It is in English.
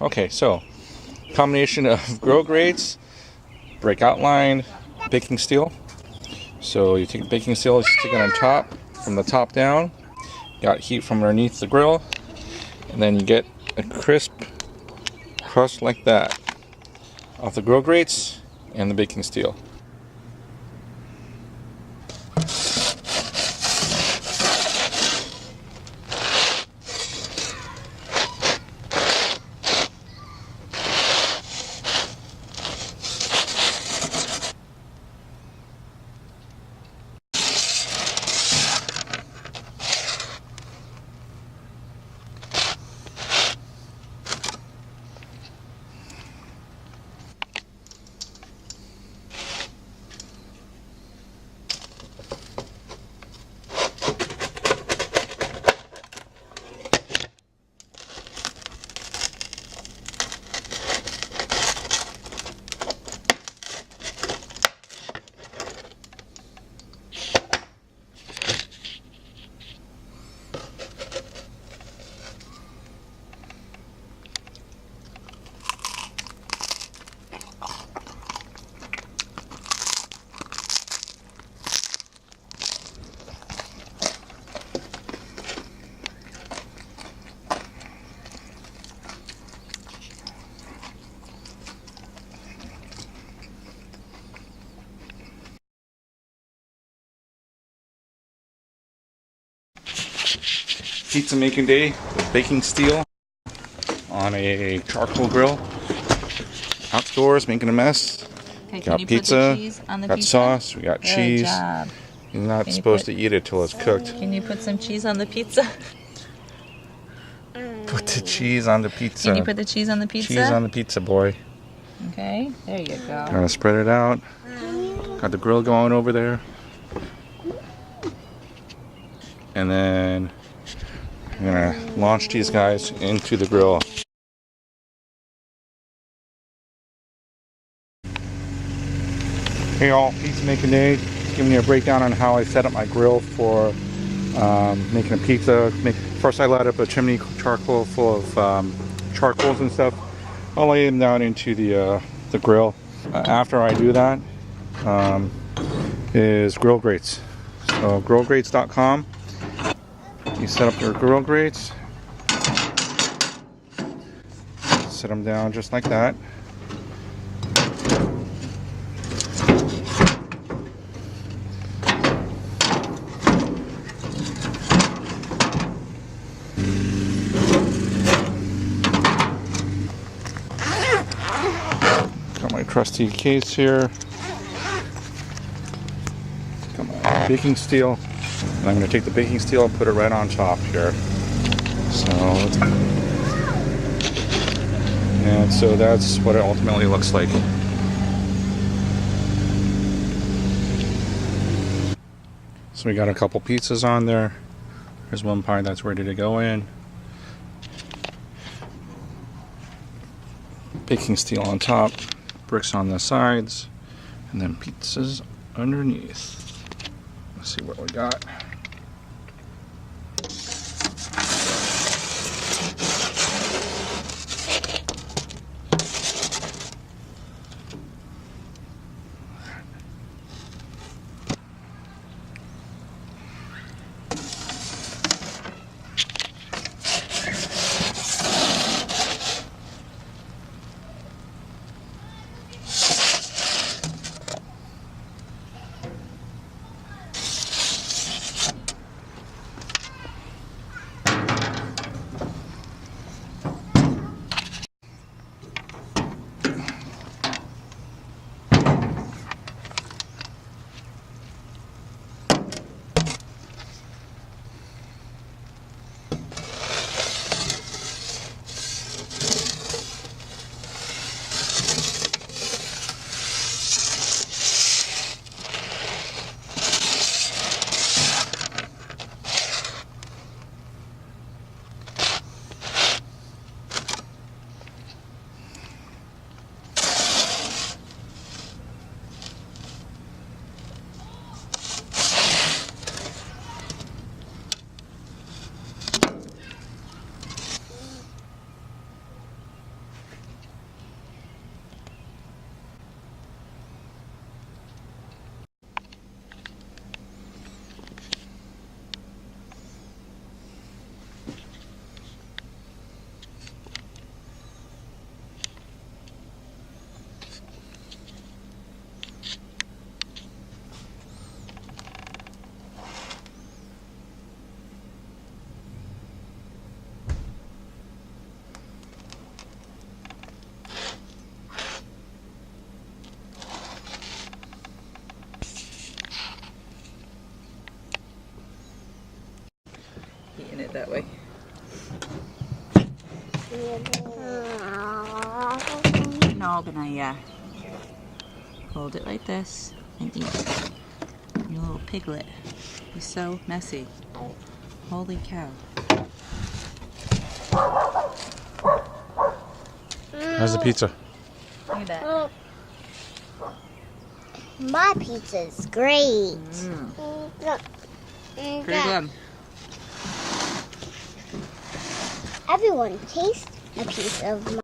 Okay, so combination of grill grates, breakout line, baking steel. So you take the baking steel, you stick it on top, from the top down. Got heat from underneath the grill, and then you get a crisp crust like that off the grill grates and the baking steel. Pizza making day with baking steel on a charcoal grill. Outdoors making a mess. Okay, got pizza, got sauce, we got cheese. Job. You're not supposed to eat it till it's cooked. Can you put some cheese on the pizza? Put the cheese on the pizza. Can you put the cheese on the pizza? Cheese on the pizza, boy. Okay, there you go. Gotta spread it out. Got the grill going over there. And then I'm gonna launch these guys into the grill. Hey all, pizza making day. Giving you a breakdown on how I set up my grill for making a pizza. First I light up a chimney charcoal full of charcoals and stuff. I'll lay them down into the grill. After I do that is grill grates. So grillgrates.com. You set up your grill grates, set them down just like that. Got my trusty case here. Got my baking steel. And I'm going to take the baking steel and put it right on top here. So that's what it ultimately looks like. So we got a couple pizzas on there. There's one pie that's ready to go in. Baking steel on top, bricks on the sides, and then pizzas underneath. Let's see what we got. that way. No, Benaya. Hold it like this and eat. You little piglet. You're so messy. Holy cow. How's the pizza? Look at that. My pizza is great. Pretty good. Everyone taste a piece of my